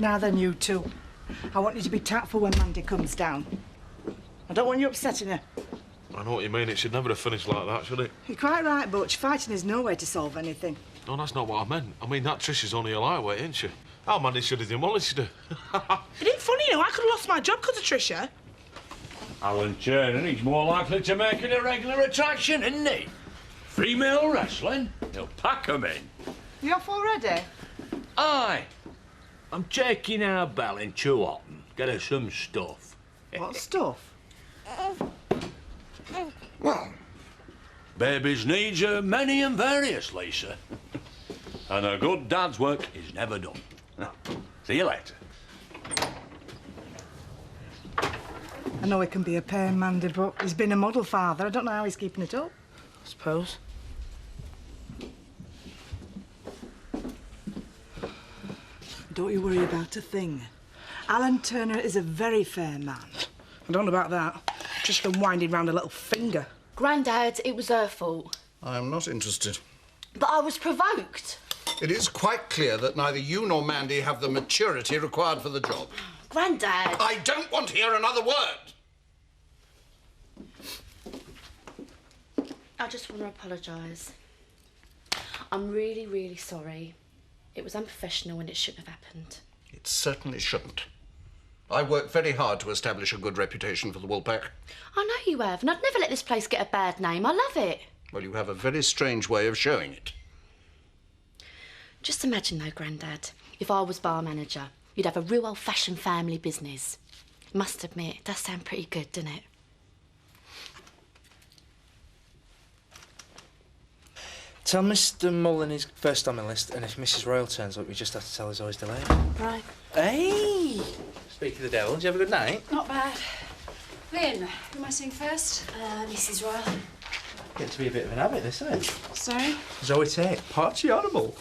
Now then, you two. I want you to be tactful when Mandy comes down. I don't want you upsetting her. I know what you mean. It should never have finished like that, should it? You're quite right, Butch. Fighting is no way to solve anything. No, that's not what I meant. I mean, that Trish is only a lightweight, isn't she? How Mandy should have demolished her. It ain't funny, you know. I could have lost my job because of Tricia. Alan Turner, he's more likely to make it a regular attraction, isn't he? Female wrestling, he'll pack 'em in. You off already? Aye. I'm taking our bell in Chewotton. Get her some stuff. What stuff? Well, baby's needs are many and various, Lisa. And a good dad's work is never done. See you later. I know he can be a pain, Mandy, but he's been a model father. I don't know how he's keeping it up. I suppose. Don't you worry about a thing. Alan Turner is a very fair man. I don't know about that. Just been winding round a little finger. Grandad, it was her fault. I am not interested. But I was provoked. It is quite clear that neither you nor Mandy have the maturity required for the job. Grandad. I don't want to hear another word. I just want to apologise. I'm really, really sorry. It was unprofessional and it shouldn't have happened. It certainly shouldn't. I worked very hard to establish a good reputation for the Woolpack. I know you have, and I'd never let this place get a bad name. I love it. Well, you have a very strange way of showing it. Just imagine, though, Grandad, if I was bar manager, you'd have a real old-fashioned family business. Must admit, it does sound pretty good, doesn't it? Tell Mr. Mullen he's first on my list, and if Mrs. Royal turns up, we just have to tell her Zoe's delayed. Right. Hey! Speak of the devil, did you have a good night? Not bad. Lynn, who am I seeing first? Mrs. Royal. Getting to be a bit of an habit, this, isn't it? Sorry? Zoe Tate, party animal.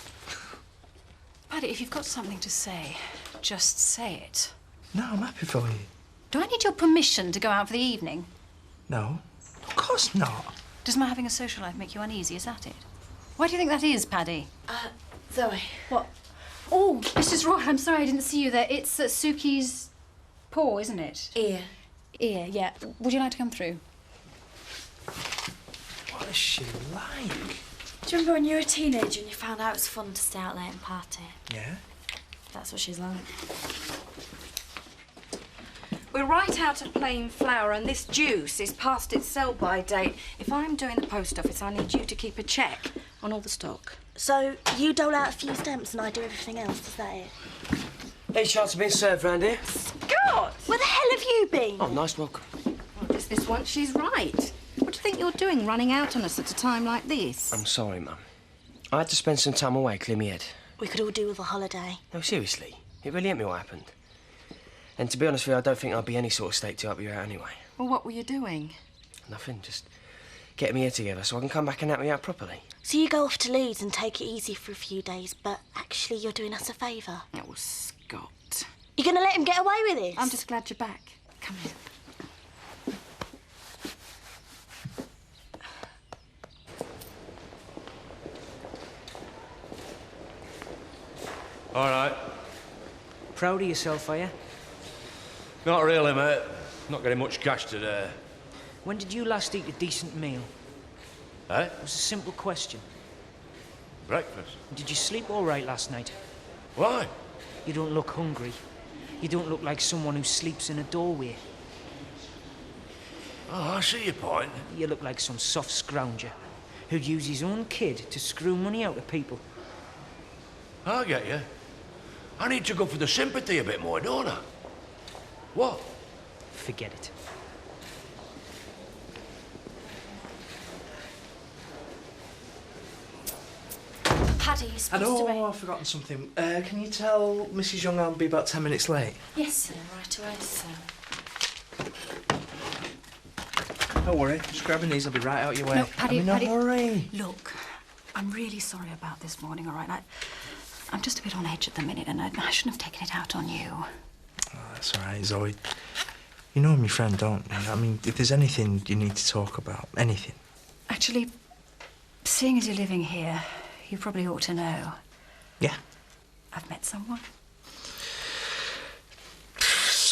Paddy, if you've got something to say, just say it. No, I'm happy for you. Do I need your permission to go out for the evening? No, of course not. Does my having a social life make you uneasy, is that it? Why do you think that is, Paddy? Zoe. What? Oh, Mrs. Roy, I'm sorry I didn't see you there. It's Suki's paw, isn't it? Ear. Ear, yeah. Would you like to come through? What is she like? Do you remember when you were a teenager and you found out it was fun to stay out late and party? Yeah? That's what she's like. We're right out of plain flour and this juice is past its sell-by date. If I'm doing the post office, I need you to keep a check on all the stock. So, you dole out a few stamps and I do everything else, is that it? Hey, shots have been served round here. Scott! Where the hell have you been? Oh, nice welcome. Well, just this once she's right. What do you think you're doing running out on us at a time like this? I'm sorry, Mum. I had to spend some time away, clear me head. We could all do with a holiday. No, seriously. It really hit me what happened. And to be honest with you, I don't think I'll be any sort of stake to help you out anyway. Well, what were you doing? Nothing, just getting me head together so I can come back and help you out properly. So you go off to Leeds and take it easy for a few days, but actually you're doing us a favour. Oh, Scott. You're going to let him get away with this? I'm just glad you're back. Come here. All right. Proud of yourself, are you? Not really, mate. Not getting much cash today. When did you last eat a decent meal? Eh? It was a simple question. Breakfast. Did you sleep all right last night? Why? You don't look hungry. You don't look like someone who sleeps in a doorway. Oh, I see your point. You look like some soft scrounger who'd use his own kid to screw money out of people. I get you. I need to go for the sympathy a bit more, don't I? What? Forget it. Paddy, you're supposed to Oh, I've forgotten something. Can you tell Mrs. Young I'll be about 10 minutes late? Yes, sir, right away, sir. Don't worry, just grabbing these, I'll be right out your way. No, Paddy, I'm in a Paddy. hurry. Look, I'm really sorry about this morning, all right? I'm just a bit on edge at the minute, and I shouldn't have taken it out on you. Oh, that's all right, Zoe. You know I'm your friend, don't you? I mean, if there's anything you need to talk about, anything. Actually, seeing as you're living here, you probably ought to know. Yeah? I've met someone.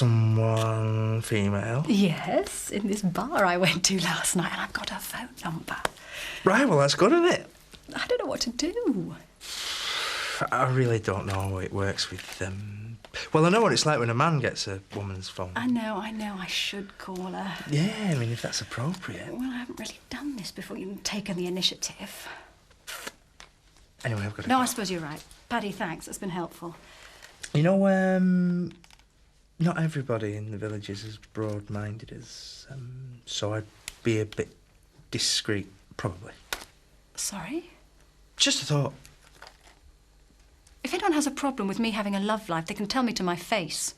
Someone female? Yes, in this bar I went to last night, and I've got her phone number. Right, well, that's good, isn't it? I don't know what to do. I really don't know how it works with them. Well, I know what it's like when a man gets a woman's phone. I know. I should call her. Yeah, I mean, if that's appropriate. Well, I haven't really done this before. You've taken the initiative. Anyway, I've got to No, go. I suppose you're right. Paddy, thanks. That's been helpful. You know, not everybody in the village is as broad-minded as, so I'd be a bit discreet, probably. Sorry? Just a thought. If anyone has a problem with me having a love life, they can tell me to my face.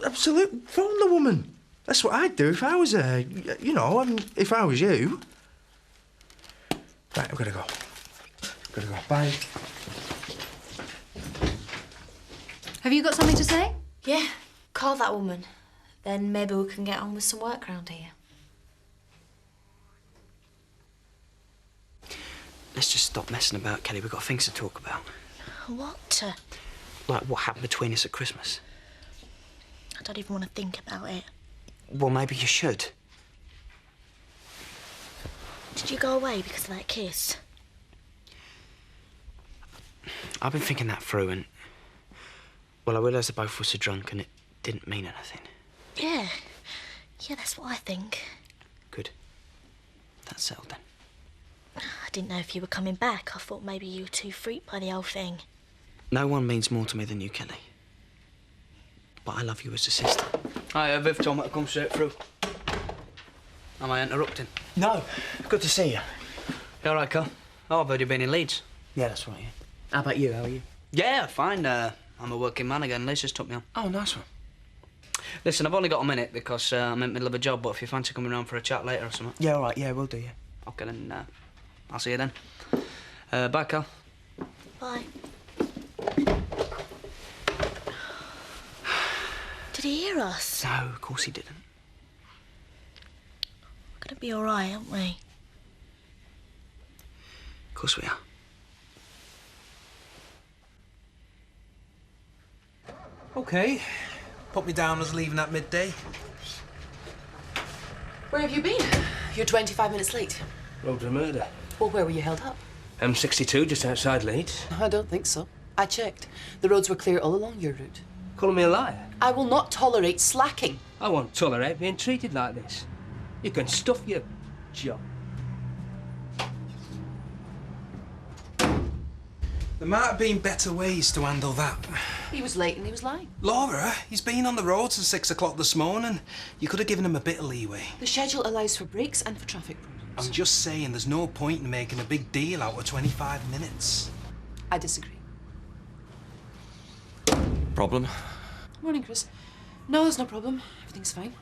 Absolutely. Phone the woman. That's what I'd do if I was her. You know, if I was you. Right, I've got to go. Gotta go. Bye. Have you got something to say? Yeah, call that woman. Then maybe we can get on with some work round here. Let's just stop messing about, Kelly. We've got things to talk about. What? Like what happened between us at Christmas. I don't even want to think about it. Well, maybe you should. Did you go away because of that kiss? I've been thinking that through and... Well, I realised that both of us are drunk and it didn't mean anything. Yeah. Yeah, that's what I think. Good. That's settled then. I didn't know if you were coming back. I thought maybe you were too freaked by the whole thing. No one means more to me than you, Kelly. But I love you as a sister. Hi, Viv told me to come straight through. Am I interrupting? No. Good to see you. You all right, Carl? Oh, I've heard you've been in Leeds. Yeah, that's right, yeah. How about you? How are you? Yeah, fine. I'm a working man again. Liz just took me on. Oh, nice one. Listen, I've only got a minute because I'm in the middle of a job, but if you fancy coming round for a chat later or something... Yeah, all right. Yeah, we'll do, yeah. Okay, then I'll see you then. Bye, Carl. Bye. Did he hear us? No, of course he didn't. We're gonna be all right, aren't we? Of course we are. OK. Put me down as leaving at midday. Where have you been? You're 25 minutes late. Road to murder. Well, where were you held up? M62, just outside Leeds. I don't think so. I checked. The roads were clear all along your route. Calling me a liar? I will not tolerate slacking. I won't tolerate being treated like this. You can stuff your job. There might have been better ways to handle that. He was late and he was lying. Laura, he's been on the road since 6 o'clock this morning. You could have given him a bit of leeway. The schedule allows for breaks and for traffic problems. I'm just saying there's no point in making a big deal out of 25 minutes. I disagree. Problem? Morning, Chris. No, there's no problem. Everything's fine.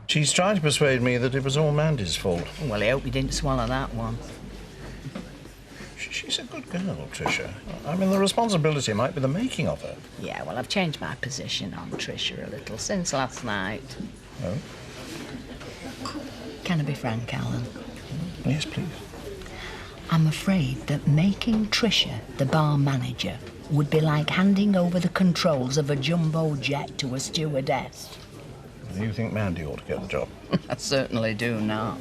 She's trying to persuade me that it was all Mandy's fault. Well, I hope you didn't swallow that one. She's a good girl, Tricia. I mean, the responsibility might be the making of her. Yeah, well, I've changed my position on Tricia a little since last night. Oh? Can I be frank, Alan? Yes, please. I'm afraid that making Tricia the bar manager would be like handing over the controls of a jumbo jet to a stewardess. Do you think Mandy ought to get the job? I certainly do not.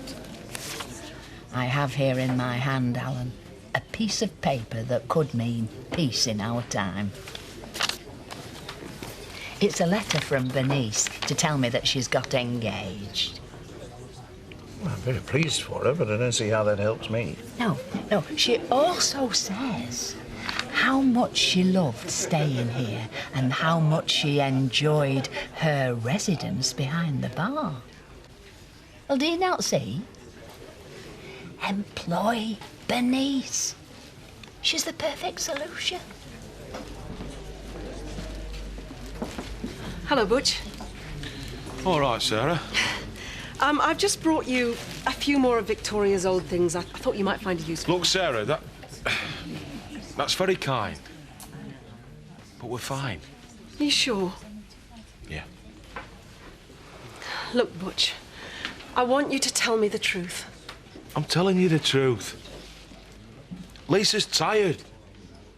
I have here in my hand, Alan, a piece of paper that could mean peace in our time. It's a letter from Bernice to tell me that she's got engaged. Well, I'm very pleased for her, but I don't see how that helps me. No, she also says how much she loved staying here and how much she enjoyed her residence behind the bar. Well, do you not see? Employ Bernice. She's the perfect solution. Hello, Butch. All right, Sarah. I've just brought you a few more of Victoria's old things I thought you might find useful. Look, Sarah, that's very kind. But we're fine. Are you sure? Yeah. Look, Butch, I want you to tell me the truth. I'm telling you the truth. Lisa's tired.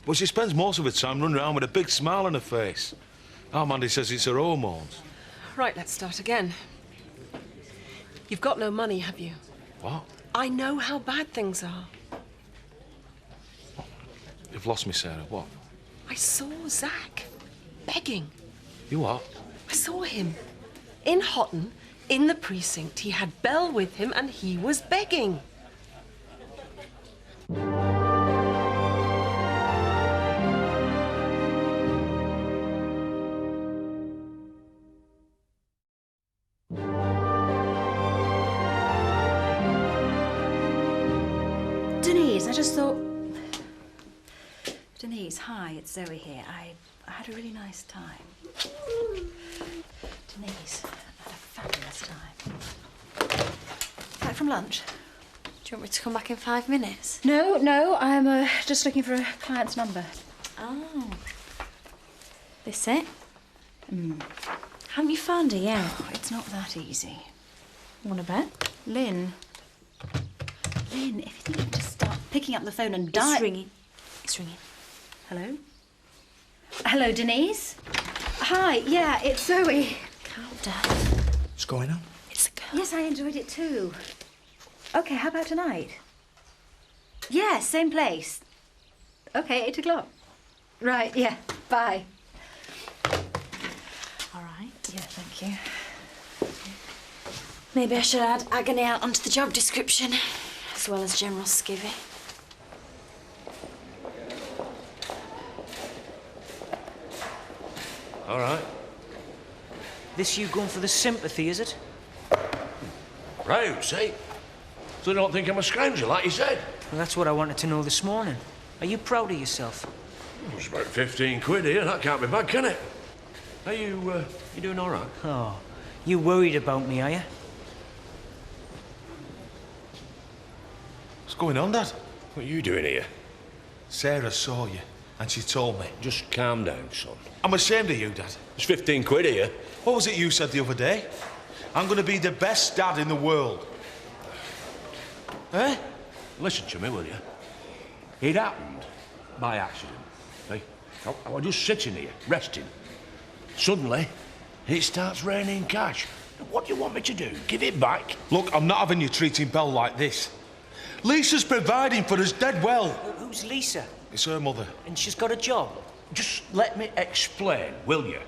Well, she spends most of her time running around with a big smile on her face. Our Mandy says it's her hormones. Right, let's start again. You've got no money, have you? What? I know how bad things are. You've lost me, Sarah. What? I saw Zach begging. You what? I saw him in Houghton, in the precinct. He had Belle with him and he was begging. Denise, I just thought... Denise, hi, it's Zoe here. I had a really nice time. Denise, I had a fabulous time. Back from lunch? Do you want me to come back in 5 minutes? No, I'm just looking for a client's number. Oh. This it? Mm. Haven't you found her yet? Oh, it's not that easy. Want a bet? Lynn, if you think you can just start picking up the phone and dial... It's ringing. It's ringing. Hello? Hello, Denise? Hi, yeah, it's Zoe. Calm down. What's going on? It's a girl. Yes, I enjoyed it too. OK, how about tonight? Yeah, same place. OK, 8 o'clock. Right, yeah, bye. All right. Yeah, thank you. Maybe I should add agony out onto the job description, as well as general skivvy. All right. This you going for the sympathy, is it? Right, see? So you don't think I'm a scrounger, like you said? Well, that's what I wanted to know this morning. Are you proud of yourself? It's about 15 quid here. That can't be bad, can it? Are you doing all right? Oh, you worried about me, are you? What's going on, Dad? What are you doing here? Sarah saw you, and she told me. Just calm down, son. I'm ashamed of you, Dad. There's 15 quid here. What was it you said the other day? I'm going to be the best dad in the world. Eh? Listen to me, will you? It happened by accident. Hey, I was just sitting here, resting. Suddenly, it starts raining cash. What do you want me to do? Give it back? Look, I'm not having you treating Belle like this. Lisa's providing for us dead well. Who's Lisa? It's her mother. And she's got a job. Just let me explain, will you?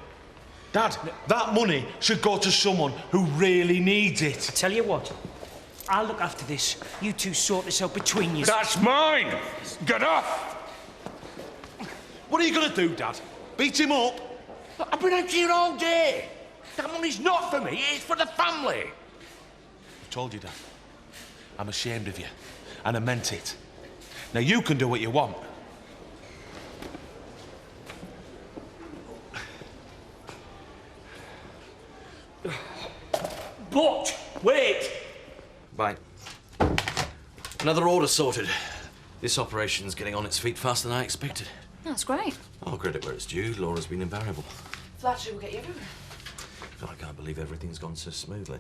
Dad, that money should go to someone who really needs it. I tell you what, I'll look after this. You two sort this out between you. That's mine! Get off! What are you going to do, Dad? Beat him up? I've been out here all day. That money's not for me, it's for the family. I told you, Dad. I'm ashamed of you. And I meant it. Now you can do what you want. But, wait! Bye. Another order sorted. This operation's getting on its feet faster than I expected. That's great. Oh, credit where it's due. Laura's been invariable. Flattery will get you everywhere. God, I can't believe everything's gone so smoothly.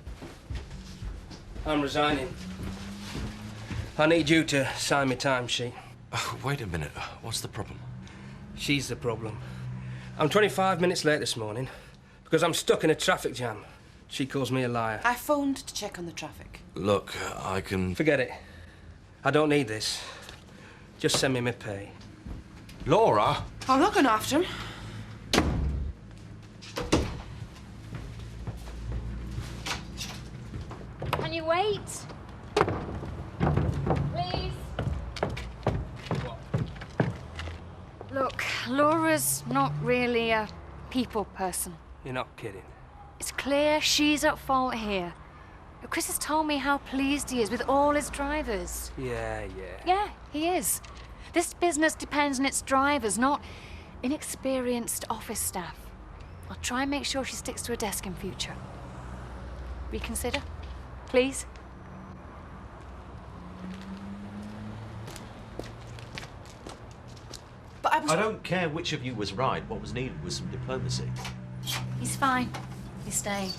I'm resigning. I need you to sign my timesheet. Wait a minute. What's the problem? She's the problem. I'm 25 minutes late this morning because I'm stuck in a traffic jam. She calls me a liar. I phoned to check on the traffic. Look, I can... Forget it. I don't need this. Just send me my pay. Laura? I'm not going after him. Can you wait? Please? Look, Laura's not really a people person. You're not kidding. It's clear she's at fault here. Chris has told me how pleased he is with all his drivers. Yeah. Yeah, he is. This business depends on its drivers, not inexperienced office staff. I'll try and make sure she sticks to her desk in future. Reconsider, please. But I don't care which of you was right. What was needed was some diplomacy. He's fine. He's staying.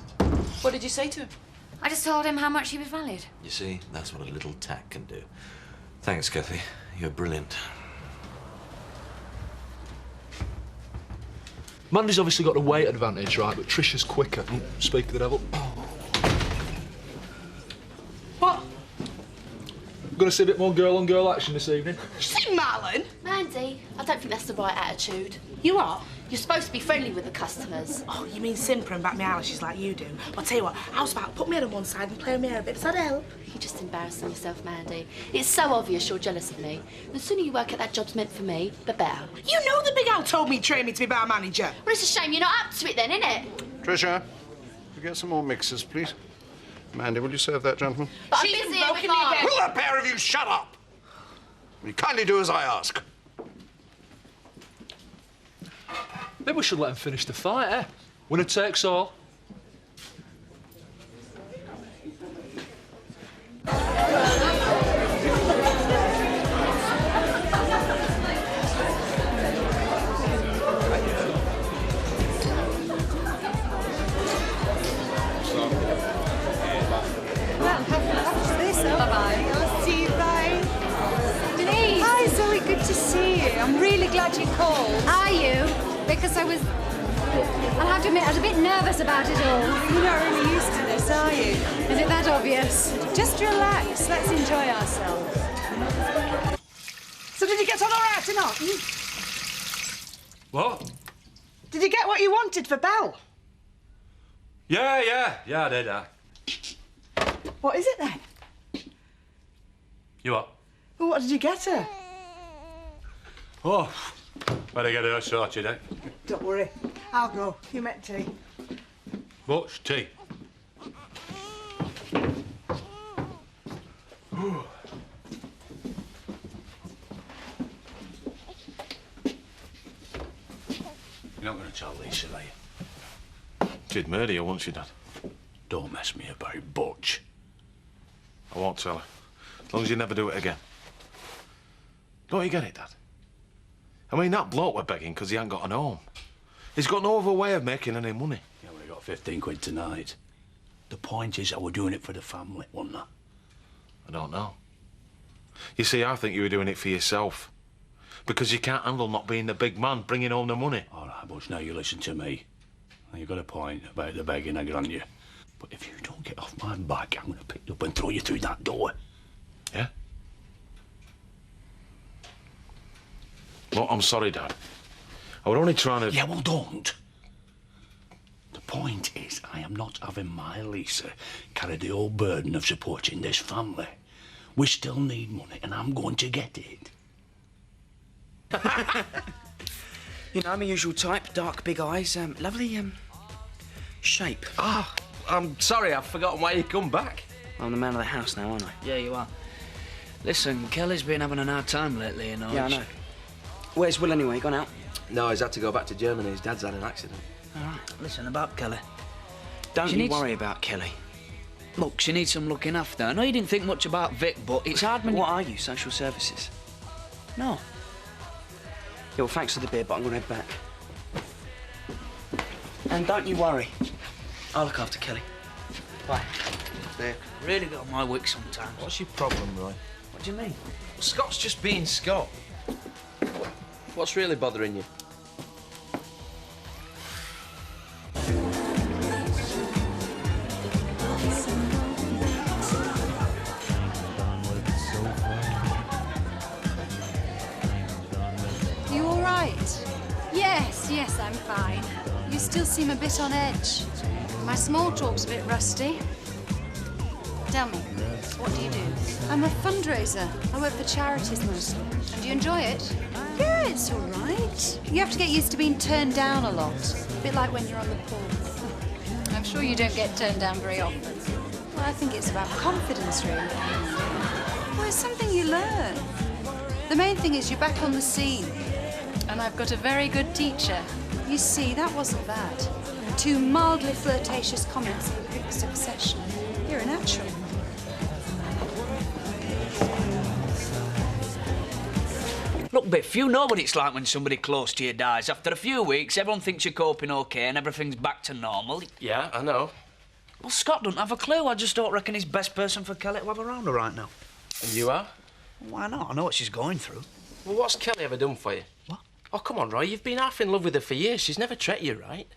What did you say to him? I just told him how much he was valued. You see, that's what a little tact can do. Thanks, Kathy. You're brilliant. Mandy's obviously got the weight advantage, right, but Trisha's quicker. Speak of the devil. What? Gonna see a bit more girl-on-girl action this evening. You see Marlon? Mandy, I don't think that's the right attitude. You are? You're supposed to be friendly with the customers. Oh, you mean simpering back my eyelashes like you do? I'll tell you what, how's about put me on one side and play with my hair a bit? Does that help? You're just embarrassing yourself, Mandy. It's so obvious you're jealous of me. The sooner you work out that job's meant for me, the better. You know the big owl told me he'd train me to be bar manager. Well, it's a shame you're not up to it then, isn't it? Trisha, you get some more mixers, please. Mandy, will you serve that gentleman? But I'm busy with mine. Will the pair of you shut up? Will you kindly do as I ask? Maybe we should let him finish the fight, eh? Winner takes all. Bye-bye. I'll see you, bye. Denise! Hi, Zoe, good to see you. I'm really glad you called. Are you? Because I'll have to admit, I was a bit nervous about it all. You're not really used to this, are you? Is it that obvious? Just relax. Let's enjoy ourselves. So did you get on all right or not? What? Did you get what you wanted for Belle? Yeah, I did. What is it then? You what? Well, what did you get her? Oh, better get her sorted, eh? Don't worry, I'll go. You make tea. What's tea? You're not going to tell Lisa, are you? She'd murder you, won't she, Dad? Don't mess me about, Butch. I won't tell her. As long as you never do it again. Don't you get it, Dad? I mean, that bloke we're begging because he ain't got an home. He's got no other way of making any money. Yeah, we got 15 quid tonight. The point is that we're doing it for the family, wasn't it? I don't know. You see, I think you were doing it for yourself. Because you can't handle not being the big man bringing home the money. All right, Butch, now you listen to me. You've got a point about the begging, I grant you. But if you don't get off my back, I'm going to pick you up and throw you through that door. Yeah? Well, I'm sorry, Dad. I was only trying to... Yeah, well, don't. The point is, I am not having my Lisa carry the whole burden of supporting this family. We still need money, and I'm going to get it. You know, I'm a usual type. Dark, big eyes, lovely, shape. Ah, I'm sorry, I've forgotten why you come back. I'm the man of the house now, aren't I? Yeah, you are. Listen, Kelly's been having a hard time lately, you know. Yeah, I know. Where's Will anyway? Gone out? No, he's had to go back to Germany. His dad's had an accident. All right. Listen, about Kelly. Don't you worry about Kelly. Look, she needs some looking after. I know you didn't think much about Vic, but it's hard when What are you, social services? No. Yeah, well, thanks for the beer, but I'm going to head back. And don't you worry. I'll look after Kelly. Bye. There. Really got on my wick sometimes. What's your problem, Roy? What do you mean? Well, Scott's just being Scott. What's really bothering you? You all right? Yes, I'm fine. You still seem a bit on edge. My small talk's a bit rusty. Tell me, what do you do? I'm a fundraiser. I work for charities mostly. And do you enjoy it? Yeah, it's all right. You have to get used to being turned down a lot. A bit like when you're on the pools. I'm sure you don't get turned down very often. Well, I think it's about confidence, really. Well, it's something you learn. The main thing is you're back on the scene. And I've got a very good teacher. You see, that wasn't bad. 2 mildly flirtatious comments in quick succession. You're a natural. Look, Biff, you know what it's like when somebody close to you dies. After a few weeks, everyone thinks you're coping okay and everything's back to normal. Yeah, I know. Well, Scott doesn't have a clue. I just don't reckon he's best person for Kelly to have around her right now. And you are? Why not? I know what she's going through. Well, what's Kelly ever done for you? What? Oh, come on, Roy. You've been half in love with her for years. She's never treated you right.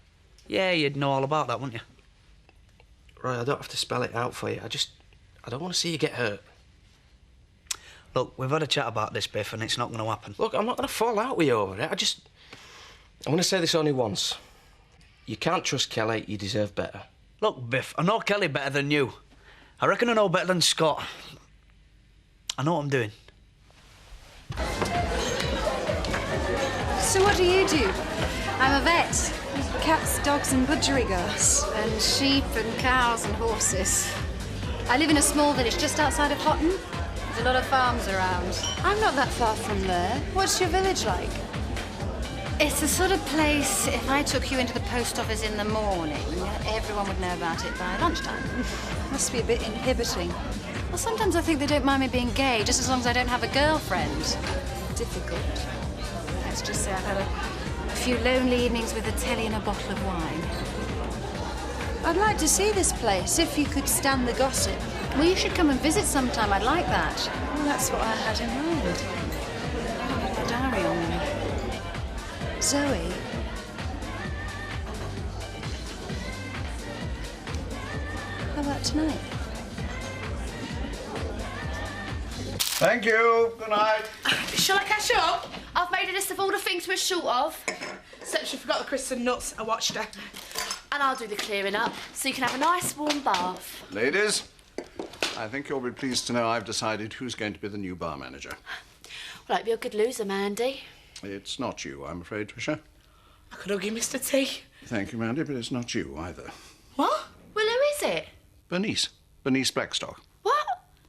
Yeah, you'd know all about that, wouldn't you? Roy, I don't have to spell it out for you. I don't want to see you get hurt. Look, we've had a chat about this, Biff, and it's not going to happen. Look, I'm not going to fall out with you over it. I'm going to say this only once. You can't trust Kelly. You deserve better. Look, Biff, I know Kelly better than you. I reckon I know better than Scott. I know what I'm doing. So what do you do? I'm a vet. Cats, dogs and budgerigars. And sheep and cows and horses. I live in a small village just outside of Houghton. There's a lot of farms around. I'm not that far from there. What's your village like? It's the sort of place, if I took you into the post office in the morning, everyone would know about it by lunchtime. Must be a bit inhibiting. Well, sometimes I think they don't mind me being gay, just as long as I don't have a girlfriend. Difficult. Let's just say I've had a few lonely evenings with a telly and a bottle of wine. I'd like to see this place, if you could stand the gossip. Well, you should come and visit sometime. I'd like that. Well, that's what I had in mind. I have my diary on me. Zoe. How about tonight? Thank you. Good night. Shall I catch up? I've made a list of all the things we're short of. Except she forgot the crisps and nuts. I watched her. And I'll do the clearing up, so you can have a nice warm bath. Ladies, I think you'll be pleased to know I've decided who's going to be the new bar manager. Well, hope you're a good loser, Mandy. It's not you, I'm afraid, Tricia. I could hug you, Mr. T. Thank you, Mandy, but it's not you either. What? Well, who is it? Bernice. Bernice Blackstock. What?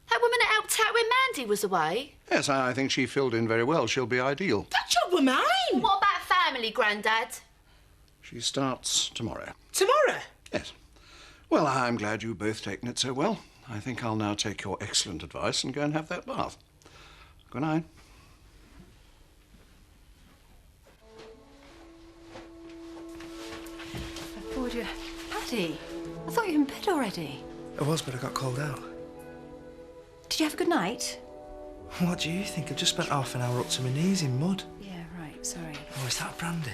That woman that helped out when Mandy was away? Yes, I think she filled in very well. She'll be ideal. That job were mine. Well, what about family, Grandad? She starts tomorrow. Tomorrow? Yes. Well, I'm glad you've both taken it so well. I think I'll now take your excellent advice and go and have that bath. Good night. I bored you. Paddy, I thought you were in bed already. I was, but I got called out. Did you have a good night? What do you think? I've just spent half an hour up to my knees in mud. Yeah, right, sorry. Oh, is that brandy?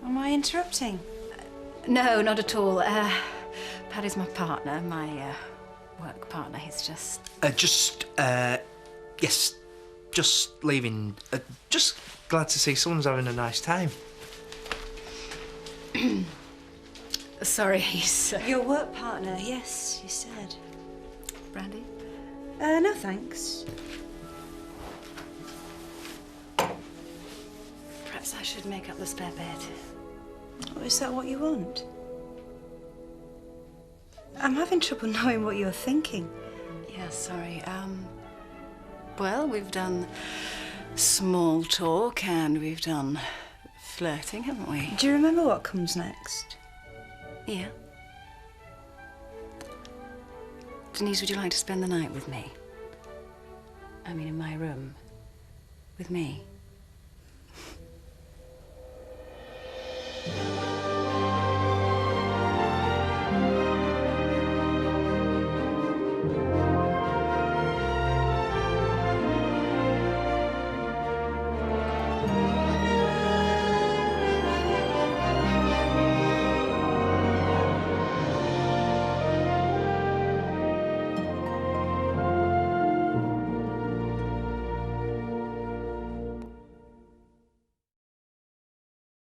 Am I interrupting? No, not at all. Paddy's my partner, my work partner. He's just... Yes, just leaving. Just glad to see someone's having a nice time. Sorry, he's... Your work partner, yes, you said. Brandy? No, thanks. Perhaps I should make up the spare bed. Oh, is that what you want? I'm having trouble knowing what you're thinking. Yeah, sorry. Well, we've done small talk and we've done flirting, haven't we? Do you remember what comes next? Yeah. Denise, would you like to spend the night with me? I mean, in my room. With me.